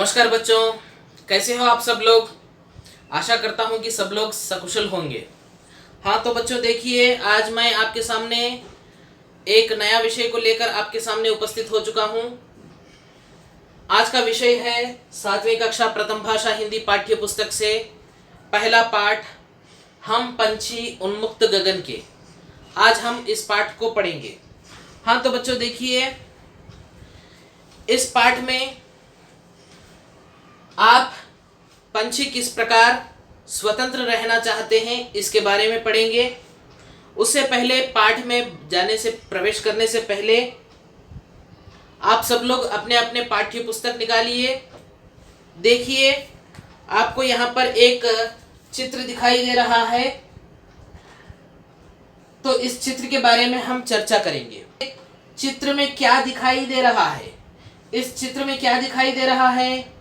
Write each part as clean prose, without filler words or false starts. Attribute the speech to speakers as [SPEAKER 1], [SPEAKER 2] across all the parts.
[SPEAKER 1] नमस्कार बच्चों, कैसे हो आप सब लोग। आशा करता हूं कि सब लोग सकुशल होंगे। हाँ तो बच्चों देखिए, आज मैं आपके सामने एक नया विषय को लेकर आपके सामने उपस्थित हो चुका हूं। आज का विषय है 7वीं कक्षा प्रथम भाषा हिंदी पाठ्य पुस्तक से पहला पाठ, हम पंछी उन्मुक्त गगन के। आज हम इस पाठ को पढ़ेंगे। हाँ तो बच्चों देखिए, इस पाठ में आप पंछी किस प्रकार स्वतंत्र रहना चाहते हैं इसके बारे में पढ़ेंगे। उससे पहले पाठ में प्रवेश करने से पहले आप सब लोग अपने अपने पाठ्य पुस्तक निकालिए। देखिए, आपको यहाँ पर एक चित्र दिखाई दे रहा है, तो इस चित्र के बारे में हम चर्चा करेंगे। चित्र में क्या दिखाई दे रहा है? इस चित्र में क्या दिखाई दे रहा है?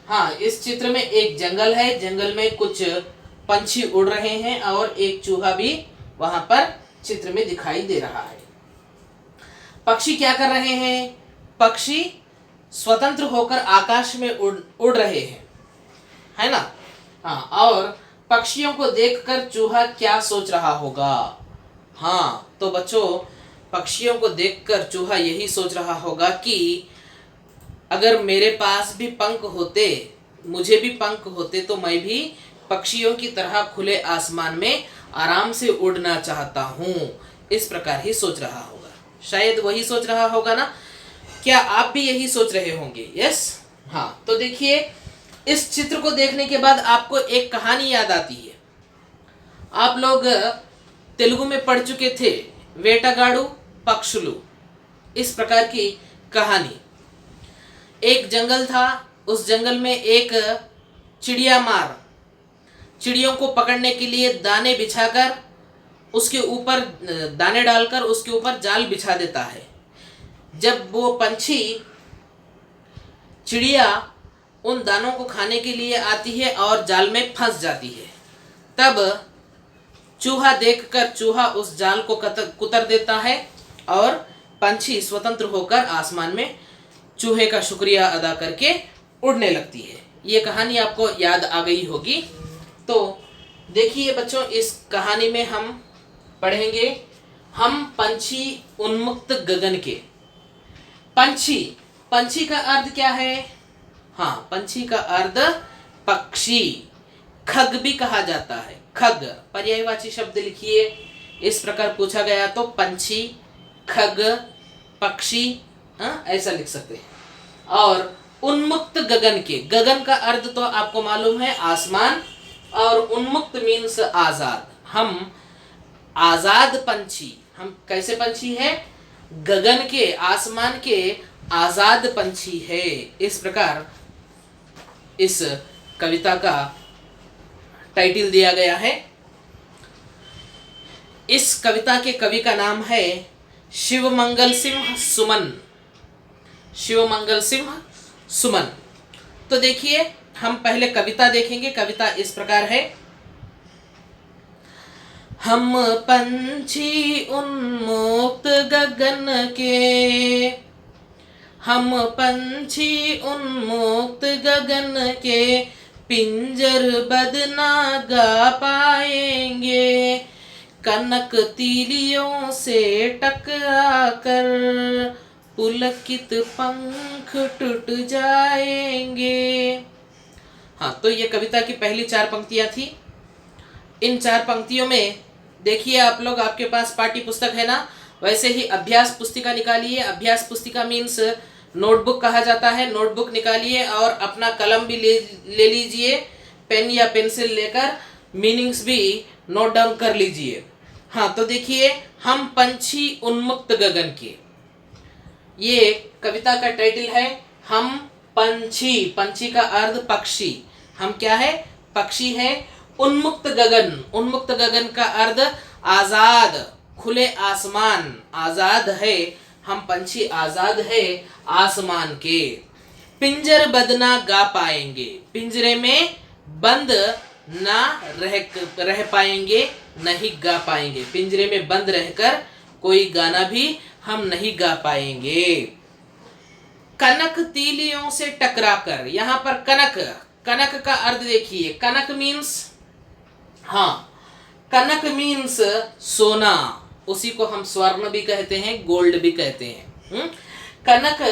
[SPEAKER 1] हाँ, इस चित्र में एक जंगल है। जंगल में कुछ पंछी उड़ रहे हैं और एक चूहा भी वहां पर चित्र में दिखाई दे रहा है। पक्षी क्या कर रहे हैं? पक्षी स्वतंत्र होकर आकाश में उड़ रहे हैं, है ना। हाँ, और पक्षियों को देखकर चूहा क्या सोच रहा होगा? हाँ तो बच्चों, पक्षियों को देखकर चूहा यही सोच रहा होगा कि अगर मेरे पास भी पंख होते, मुझे भी पंख होते, तो मैं भी पक्षियों की तरह खुले आसमान में आराम से उड़ना चाहता हूँ। इस प्रकार ही सोच रहा होगा। शायद वही सोच रहा होगा ना। क्या आप भी यही सोच रहे होंगे? यस। हाँ तो देखिए, इस चित्र को देखने के बाद आपको एक कहानी याद आती है। आप लोग तेलुगु में पढ़ चुके थे, वेटगाडू पक्षुलू, इस प्रकार की कहानी। एक जंगल था, उस जंगल में एक चिड़िया मार चिड़ियों को पकड़ने के लिए दाने बिछाकर, उसके ऊपर दाने डालकर उसके ऊपर जाल बिछा देता है। जब वो पंछी चिड़िया उन दानों को खाने के लिए आती है और जाल में फंस जाती है, तब चूहा देखकर चूहा उस जाल को कुतर देता है और पंछी स्वतंत्र होकर आसमान में चूहे का शुक्रिया अदा करके उड़ने लगती है। ये कहानी आपको याद आ गई होगी। तो देखिए बच्चों, इस कहानी में हम पढ़ेंगे हम पंछी उन्मुक्त गगन के। पंछी का अर्थ क्या है? हाँ, पंछी का अर्थ पक्षी, खग भी कहा जाता है। खग पर्यायवाची शब्द लिखिए। इस प्रकार पूछा गया तो पंछी, खग, पक्षी, ऐसा लिख सकते हैं। और उन्मुक्त गगन के, गगन का अर्थ तो आपको मालूम है आसमान, और उन्मुक्त मीन्स आजाद। हम आजाद पंछी, हम कैसे पंछी है? गगन के, आसमान के आजाद पंछी है। इस प्रकार इस कविता का टाइटल दिया गया है। इस कविता के कवि का नाम है शिवमंगल सिंह सुमन। शिवमंगल सिंह सुमन। तो देखिए, हम पहले कविता देखेंगे। कविता इस प्रकार है। हम पंछी उन्मुक्त गगन के, हम पंछी उन्मुक्त गगन के, पिंजर बद ना गा पाएंगे, कनक तीलियों से टकरा कर पुलकित पंख टूट जाएंगे। हाँ तो ये कविता की पहली 4 पंक्तियां थी। इन 4 पंक्तियों में देखिए, आप लोग, आपके पास पाठ्य पुस्तक है ना, वैसे ही अभ्यास पुस्तिका निकालिए। अभ्यास पुस्तिका मीन्स नोटबुक कहा जाता है। नोटबुक निकालिए और अपना कलम भी ले लीजिए, पेन या पेंसिल लेकर मीनिंग्स भी नोट डाउन कर लीजिए। हाँ तो देखिए, हम पंछी उन्मुक्त गगन के, ये कविता का टाइटल है। हम पंछी, पंछी का अर्थ पक्षी, हम क्या है? पक्षी है। उन्मुक्त गगन, उन्मुक्त गगन का अर्थ आजाद, खुले आसमान, आजाद है। हम पंछी आजाद है आसमान के। पिंजर बद ना गा पाएंगे, पिंजरे में बंद ना रह पाएंगे, नहीं गा पाएंगे। पिंजरे में बंद रहकर कोई गाना भी हम नहीं गा पाएंगे। कनक तीलियों से टकराकर, यहाँ पर कनक, कनक का अर्थ देखिए, कनक मीन्स, हाँ, कनक मीन्स सोना, उसी को हम स्वर्ण भी कहते हैं, गोल्ड भी कहते हैं। कनक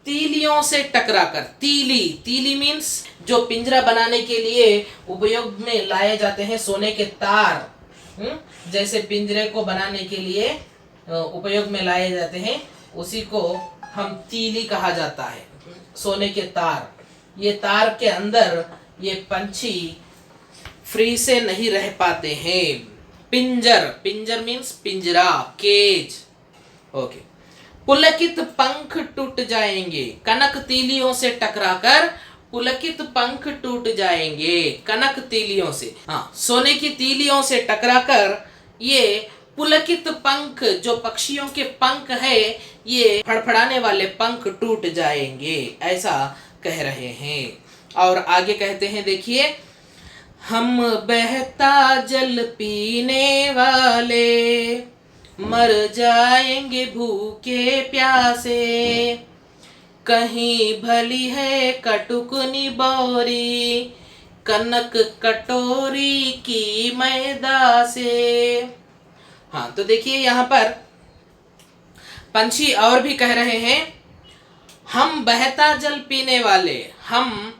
[SPEAKER 1] तीलियों से टकराकर, तीली, तीली मीन्स जो पिंजरा बनाने के लिए उपयोग में लाए जाते हैं सोने के तार, जैसे पिंजरे को बनाने के लिए उपयोग में लाए जाते हैं, उसी को हम तीली कहा जाता है, सोने के तार। ये तार के अंदर ये पंछी फ्री से नहीं रह पाते हैं। पिंजर, पिंजर मीन्स पिंजरा, केज। ओके। पुलकित पंख टूट जाएंगे, कनक तीलियों से टकराकर पुलकित पंख टूट जाएंगे, कनक तीलियों से, हाँ, सोने की तीलियों से टकराकर ये पुलकित पंख, जो पक्षियों के पंख है, ये फड़फड़ाने वाले पंख टूट जाएंगे, ऐसा कह रहे हैं। और आगे कहते हैं, देखिए, हम बहता जल पीने वाले मर जाएंगे भूखे प्यासे, कहीं भली है कटुक निबोरी, कनक कटोरी की मैदा से। हाँ, तो देखिए यहाँ पर पंछी और भी कह रहे हैं, हम बहता जल पीने वाले, हम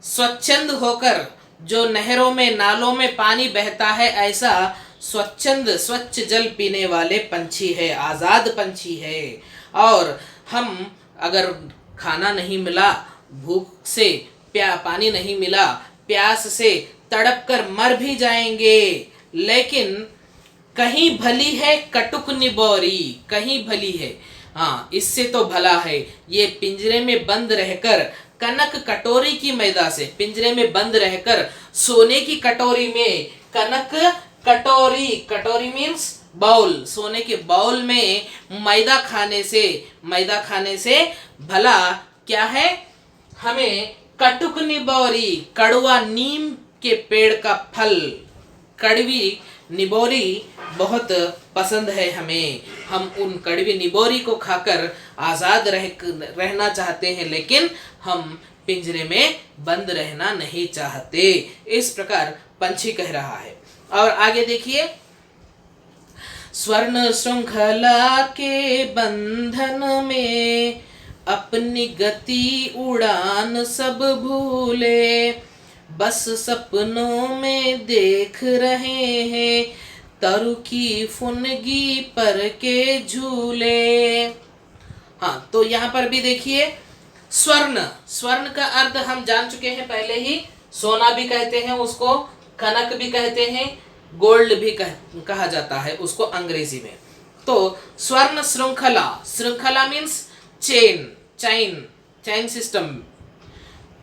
[SPEAKER 1] स्वच्छंद होकर, जो नहरों में नालों में पानी बहता है, ऐसा स्वच्छंद स्वच्छ जल पीने वाले पंछी है, आज़ाद पंछी है। और हम अगर खाना नहीं मिला, भूख से, पानी नहीं मिला, प्यास से तड़प कर मर भी जाएंगे, लेकिन कहीं भली है कटुक निबोरी, कहीं भली है, हाँ, इससे तो भला है ये पिंजरे में बंद रहकर, कनक कटोरी की मैदा से, पिंजरे में बंद रहकर सोने की कटोरी में, कनक कटोरी, कटोरी मीन्स बाउल, सोने के बाउल में मैदा खाने से, मैदा खाने से भला क्या है, हमें कटुक निबोरी, कड़वा नीम के पेड़ का फल, कड़वी निबोरी बहुत पसंद है हमें, हम उन कड़वी निबोरी को खाकर आज़ाद रहना चाहते हैं, लेकिन हम पिंजरे में बंद रहना नहीं चाहते। इस प्रकार पंछी कह रहा है। और आगे देखिए, स्वर्ण श्रृंखला के बंधन में अपनी गति उड़ान सब भूले, बस सपनों में देख रहे हैं तरु की फुनगी पर के झूले। हाँ, तो यहाँ पर भी देखिए, स्वर्ण, स्वर्ण का अर्थ हम जान चुके हैं पहले ही, सोना भी कहते हैं उसको, कनक भी कहते हैं, गोल्ड भी कहा जाता है उसको अंग्रेजी में। तो स्वर्ण श्रृंखला, श्रृंखला मीन्स चेन, चैन, चैन सिस्टम।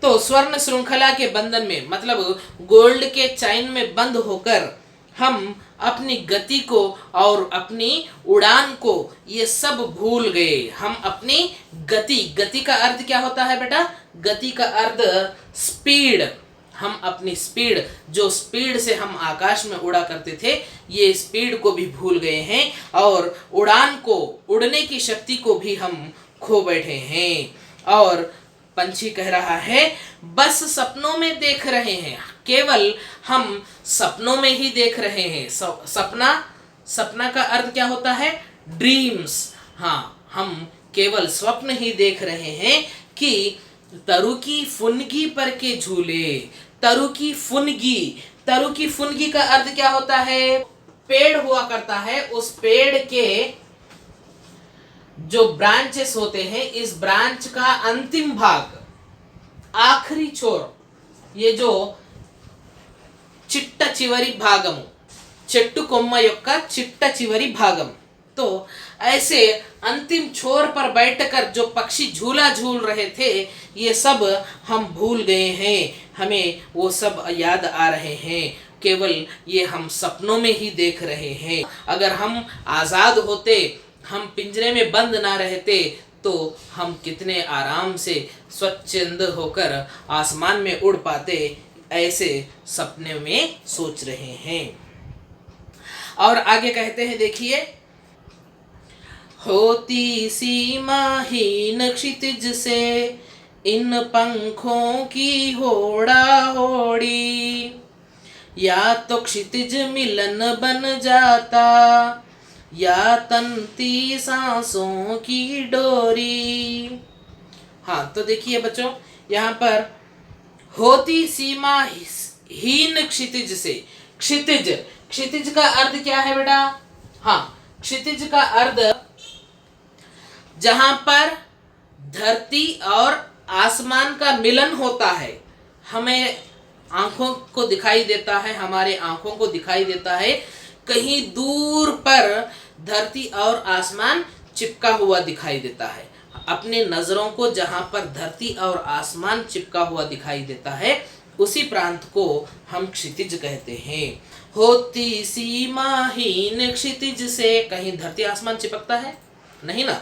[SPEAKER 1] तो स्वर्ण श्रृंखला के बंधन में, मतलब गोल्ड के चैन में बंद होकर हम अपनी गति को और अपनी उड़ान को ये सब भूल गए। हम अपनी गति, गति का अर्थ क्या होता है बेटा? गति का अर्थ स्पीड। हम अपनी स्पीड, जो स्पीड से हम आकाश में उड़ा करते थे, ये स्पीड को भी भूल गए हैं और उड़ान को, उड़ने की शक्ति को भी हम खो बैठे हैं। और पंछी कह रहा है, बस सपनों में देख रहे हैं, केवल हम सपनों में ही देख रहे हैं। सपना, सपना का अर्थ क्या होता है? ड्रीम्स। हाँ, हम केवल स्वप्न ही देख रहे हैं कि तरु की फुनगी पर के झूले। तरु की फुनगी, तरु की फुनगी का अर्थ क्या होता है? पेड़ हुआ करता है, उस पेड़ के जो ब्रांचेस होते हैं, इस ब्रांच का अंतिम भाग, आखिरी छोर, ये जो चिट्ट चिवरी भागम, చెట్టు కొమ్మ యొక్క చిట్ట చివరి भागम। तो ऐसे अंतिम छोर पर बैठकर जो पक्षी झूला झूल रहे थे, ये सब हम भूल गए हैं, हमें वो सब याद आ रहे हैं, केवल ये हम सपनों में ही देख रहे हैं। अगर हम आज़ाद होते, हम पिंजरे में बंद ना रहते, तो हम कितने आराम से स्वच्छंद होकर आसमान में उड़ पाते, ऐसे सपने में सोच रहे हैं। और आगे कहते हैं, देखिए, होती सीमाहीन क्षितिज से इन पंखों की होड़ा होड़ी, या तो क्षितिज मिलन बन जाता या तनती सांसों की डोरी। हाँ, तो देखिए बच्चों, यहाँ पर होती सीमा हीन क्षितिज से, क्षितिज, क्षितिज का अर्थ क्या है बेटा? हाँ, क्षितिज का अर्थ जहां पर धरती और आसमान का मिलन होता है, हमें आंखों को दिखाई देता है, हमारे आंखों को दिखाई देता है कहीं दूर पर धरती और आसमान चिपका हुआ दिखाई देता है। अपने नजरों को जहां पर धरती और आसमान चिपका हुआ दिखाई देता है, उसी प्रांत को हम क्षितिज कहते हैं। होती सीमाहीन क्षितिज से, कहीं धरती आसमान चिपकता है नहीं ना,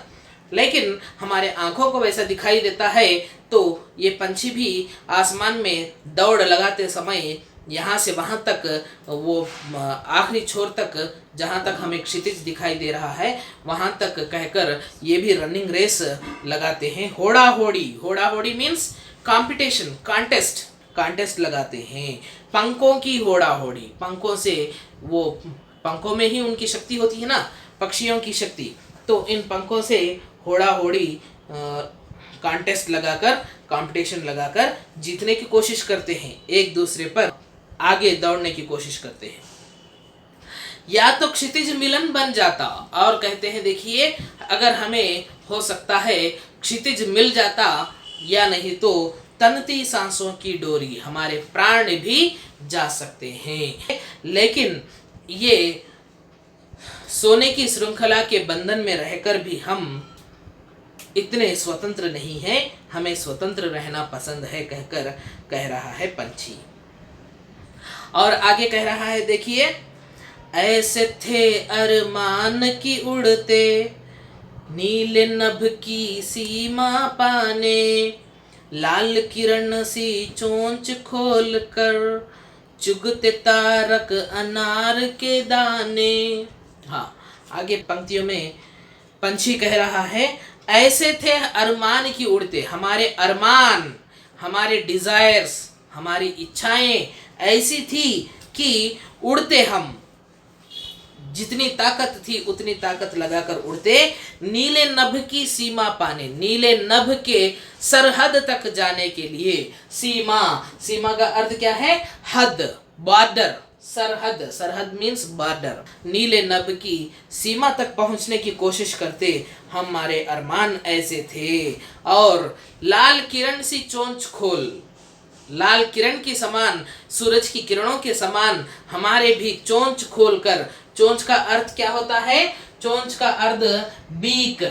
[SPEAKER 1] लेकिन हमारे आंखों को वैसा दिखाई देता है। तो ये पंछी भी आसमान में दौड़ लगाते समय यहाँ से वहाँ तक, वो आखिरी छोर तक, जहाँ तक हमें क्षितिज दिखाई दे रहा है वहाँ तक कहकर ये भी रनिंग रेस लगाते हैं। होड़ा होड़ी, होड़ा होड़ी मीन्स कंपटीशन, कॉन्टेस्ट, कॉन्टेस्ट लगाते हैं। पंखों की होड़ा होड़ी, पंखों से, वो पंखों में ही उनकी शक्ति होती है ना, पक्षियों की शक्ति, तो इन पंखों से होड़ा होड़ी कॉन्टेस्ट लगाकर, कंपटीशन लगाकर जीतने की कोशिश करते हैं, एक दूसरे पर आगे दौड़ने की कोशिश करते हैं। या तो क्षितिज मिलन बन जाता, और कहते हैं देखिए, अगर हमें हो सकता है क्षितिज मिल जाता, या नहीं तो तनती सांसों की डोरी, हमारे प्राण भी जा सकते हैं। लेकिन ये सोने की श्रृंखला के बंधन में रहकर भी हम इतने स्वतंत्र नहीं हैं, हमें स्वतंत्र रहना पसंद है, कहकर कह रहा है पंछी। और आगे कह रहा है देखिए, ऐसे थे अरमान की उड़ते नीले नभ की सीमा पाने, लाल किरण सी चोंच खोल कर चुगते तारक अनार के दाने। हाँ, आगे पंक्तियों में पंछी कह रहा है, ऐसे थे अरमान की उड़ते, हमारे अरमान, हमारे डिजायर्स, हमारी इच्छाएं ऐसी थी कि उड़ते हम, जितनी ताकत थी उतनी ताकत लगाकर उड़ते, नीले नभ की सीमा पाने, नीले नभ के सरहद तक जाने के लिए। सीमा, सीमा का अर्थ क्या है? हद, बॉर्डर, सरहद, सरहद मीन्स बॉर्डर। नीले नभ की सीमा तक पहुंचने की कोशिश करते, हमारे अरमान ऐसे थे। और लाल किरण सी चोंच खोल, लाल किरण की समान, सूरज की किरणों के समान हमारे भी चोंच खोलकर, चोंच का अर्थ क्या होता है? चोंच का अर्थ बीक,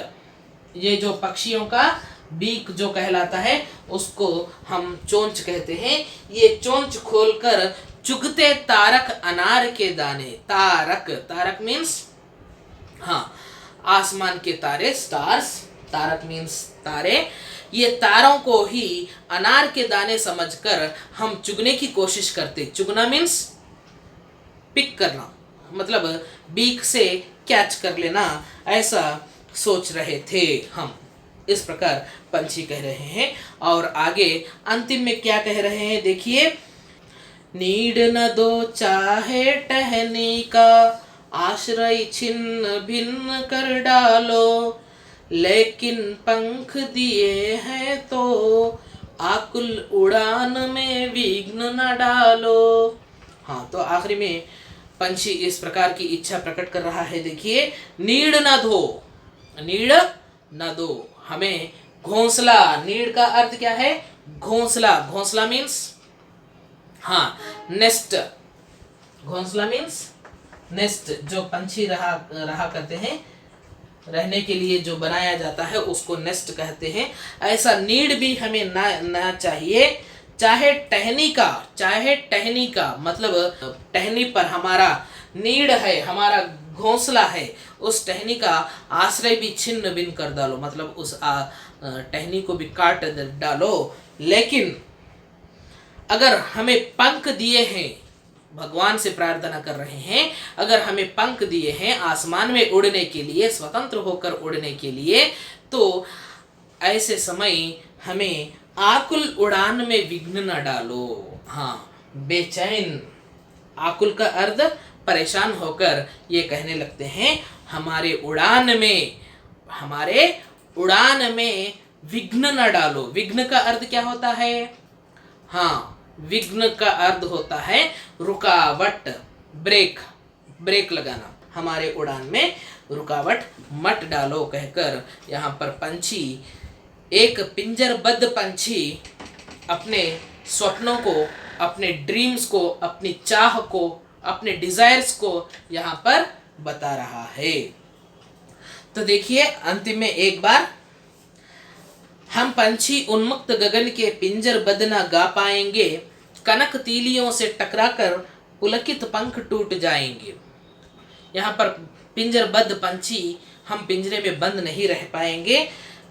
[SPEAKER 1] ये जो पक्षियों का बीक जो कहलाता है उसको हम चोंच कहते हैं। ये चोंच खोलकर चुगते तारक अनार के दाने, तारक, तारक मीन्स, हाँ, आसमान के तारे, स्टार्स, तारक मीन्स तारे, ये तारों को ही अनार के दाने समझकर हम चुगने की कोशिश करते। चुगना मीन्स पिक करना, मतलब बीक से कैच कर लेना, ऐसा सोच रहे थे हम। इस प्रकार पंछी कह रहे हैं। और आगे अंतिम में क्या कह रहे हैं देखिए, नीड न दो चाहे टहनी का, आश्रय छिन्न भिन्न कर डालो, लेकिन पंख दिए हैं तो आकुल उड़ान में विघ्न न डालो। हाँ, तो आखिरी में पंछी इस प्रकार की इच्छा प्रकट कर रहा है देखिए, नीड न दो, नीड न दो, हमें घोंसला, नीड का अर्थ क्या है? घोंसला, घोंसला मीन्स, हाँ, नेस्ट, घोंसला मीन्स नेस्ट, जो पंछी रहा करते हैं, रहने के लिए जो बनाया जाता है उसको नेस्ट कहते हैं। ऐसा नीड भी हमें ना चाहिए। चाहे टहनी का, चाहे टहनी का मतलब टहनी पर हमारा नीड है, हमारा घोंसला है, उस टहनी का आश्रय भी छिन्न भिन्न कर डालो, मतलब उस टहनी को भी काट डालो। लेकिन अगर हमें पंख दिए हैं भगवान से प्रार्थना कर रहे हैं, अगर हमें पंख दिए हैं आसमान में उड़ने के लिए, स्वतंत्र होकर उड़ने के लिए, तो ऐसे समय हमें आकुल उड़ान में विघ्न न डालो। हाँ, बेचैन, आकुल का अर्थ परेशान होकर ये कहने लगते हैं हमारे उड़ान में विघ्न न डालो। विघ्न का अर्थ क्या होता है? हाँ, विघ्न का अर्थ होता है रुकावट, ब्रेक लगाना। हमारे उड़ान में रुकावट मत डालो कहकर यहाँ पर पंछी, एक पिंजरबद्ध पंछी अपने स्वप्नों को, अपने ड्रीम्स को, अपनी चाह को, अपने डिजायर्स को यहाँ पर बता रहा है। तो देखिए अंतिम में एक बार, हम पंछी उन्मुक्त गगन के पिंजरबद्ध न गा पाएंगे, कनक तीलियों से टकराकर पुलकित पंख टूट जाएंगे। यहाँ पर पिंजरबद्ध पंछी, हम पिंजरे में बंद नहीं रह पाएंगे।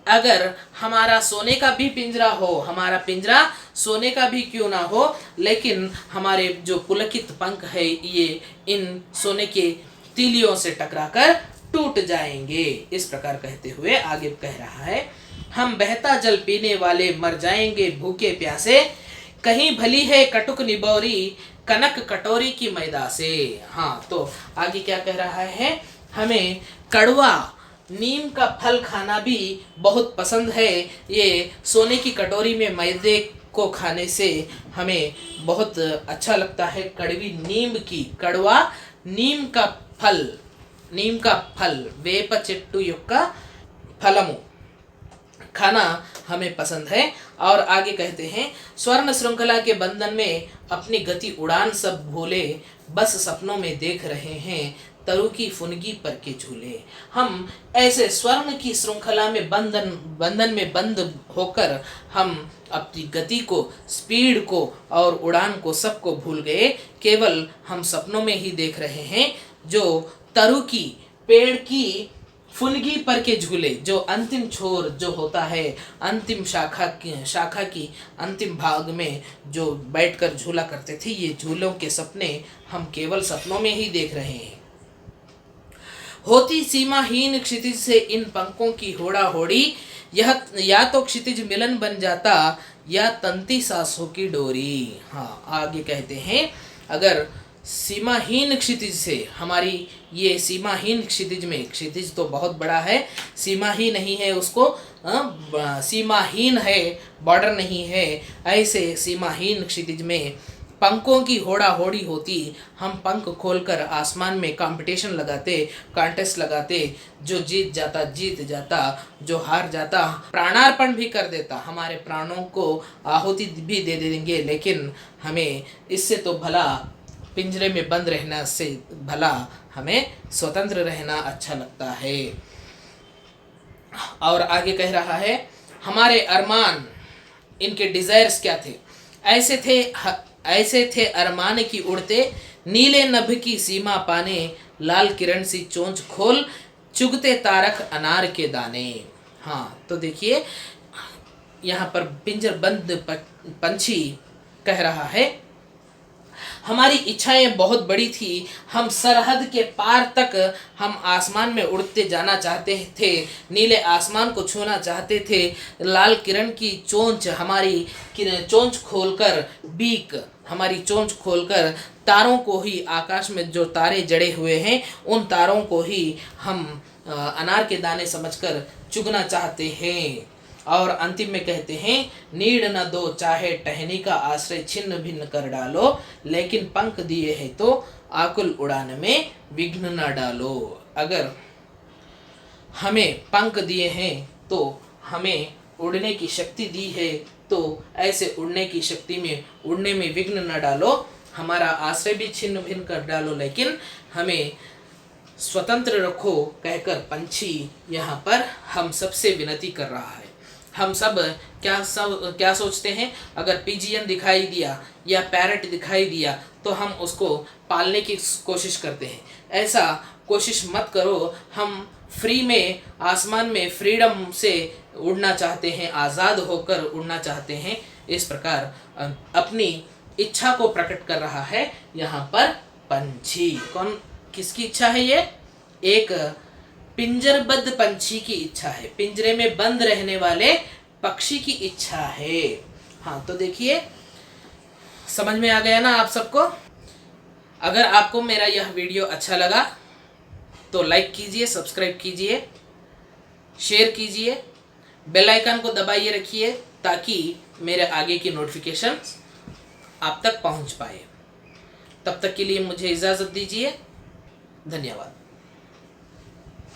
[SPEAKER 1] अगर हमारा सोने का भी पिंजरा हो, हमारा पिंजरा सोने का भी क्यों ना हो, लेकिन हमारे जो पुलकित पंख है ये इन सोने के तीलियों से टकराकर टूट जाएंगे। इस प्रकार कहते हुए आगे कह रहा है, हम बहता जल पीने वाले मर जाएंगे भूखे प्यासे, कहीं भली है कटुक निबोरी कनक कटोरी की मैदा से। हाँ, तो आगे क्या कह रहा है, हमें कड़वा नीम का फल खाना भी बहुत पसंद है। ये सोने की कटोरी में मैदे को खाने से हमें बहुत अच्छा लगता है। कड़वा नीम का फल वेप చెట్టు యొక్క फलमु खाना हमें पसंद है। और आगे कहते हैं, स्वर्ण श्रृंखला के बंधन में अपनी गति उड़ान सब भूले, बस सपनों में देख रहे हैं तरु की फुनगी पर के झूले। हम ऐसे स्वर्ण की श्रृंखला में बंधन में बंद होकर हम अपनी गति को, स्पीड को और उड़ान को सबको भूल गए, केवल हम सपनों में ही देख रहे हैं। जो तरु की, पेड़ की फुनगी पर के झूले, जो अंतिम छोर जो होता है, अंतिम शाखा की अंतिम भाग में जो बैठकर झूला करते थे, ये झूलों के सपने हम केवल सपनों में ही देख रहे हैं। होती सीमाहीन क्षितिज से इन पंखों की होड़ा होड़ी, यह या तो क्षितिज मिलन बन जाता या तंती सांसों की डोरी। हाँ, आगे कहते हैं, अगर सीमाहीन क्षितिज से, हमारी ये सीमाहीन क्षितिज में, क्षितिज तो बहुत बड़ा है, सीमा ही नहीं है उसको, सीमाहीन है, बॉर्डर नहीं है, ऐसे सीमाहीन क्षितिज में पंखों की होड़ा होड़ी होती, हम पंख खोलकर आसमान में कंपटीशन लगाते, कॉन्टेस्ट लगाते, जो जीत जाता, जो हार जाता प्राणार्पण भी कर देता, हमारे प्राणों को आहुति भी दे देंगे, लेकिन हमें इससे तो भला पिंजरे में बंद रहना से भला हमें स्वतंत्र रहना अच्छा लगता है। और आगे कह रहा है, हमारे अरमान, इनके डिजायर्स क्या थे? ऐसे थे अरमान की उड़ते, नीले नभ की सीमा पाने, लाल किरण सी चोंच खोल, चुगते तारक अनार के दाने। हाँ, तो देखिए यहाँ पर पिंजरबंद पंछी कह रहा है, हमारी इच्छाएं बहुत बड़ी थी, हम सरहद के पार तक हम आसमान में उड़ते जाना चाहते थे, नीले आसमान को छूना चाहते थे, लाल किरण की चोंच, हमारी चोंच खोलकर, बीक हमारी चोंच खोलकर तारों को ही, आकाश में जो तारे जड़े हुए हैं उन तारों को ही हम अनार के दाने समझकर चुगना चाहते हैं। और अंतिम में कहते हैं, नीड न दो चाहे टहनी का आश्रय छिन्न भिन्न कर डालो, लेकिन पंख दिए हैं तो आकुल उड़ान में विघ्न न डालो। अगर हमें पंख दिए हैं तो हमें उड़ने की शक्ति दी है, तो ऐसे उड़ने की शक्ति में, उड़ने में विघ्न न डालो, हमारा आश्रय भी छिन्न भिन्न कर डालो, लेकिन हमें स्वतंत्र रखो कहकर पंछी यहाँ पर हम सबसे विनती कर रहा है। हम सब क्या सोचते हैं, अगर पिजियन दिखाई दिया या पैरट दिखाई दिया तो हम उसको पालने की कोशिश करते हैं। ऐसा कोशिश मत करो। हम फ्री में, आसमान में फ्रीडम से उड़ना चाहते हैं, आज़ाद होकर उड़ना चाहते हैं। इस प्रकार अपनी इच्छा को प्रकट कर रहा है यहाँ पर पंछी। कौन, किसकी इच्छा है ये? एक पिंजरबद्ध पंछी की इच्छा है, पिंजरे में बंद रहने वाले पक्षी की इच्छा है। हाँ, तो देखिए समझ में आ गया ना आप सबको। अगर आपको मेरा यह वीडियो अच्छा लगा तो लाइक कीजिए, सब्सक्राइब कीजिए, शेयर कीजिए, बेल आइकन को दबाइए रखिए ताकि मेरे आगे की नोटिफिकेशन आप तक पहुंच पाए। तब तक के लिए मुझे इजाज़त दीजिए। धन्यवाद।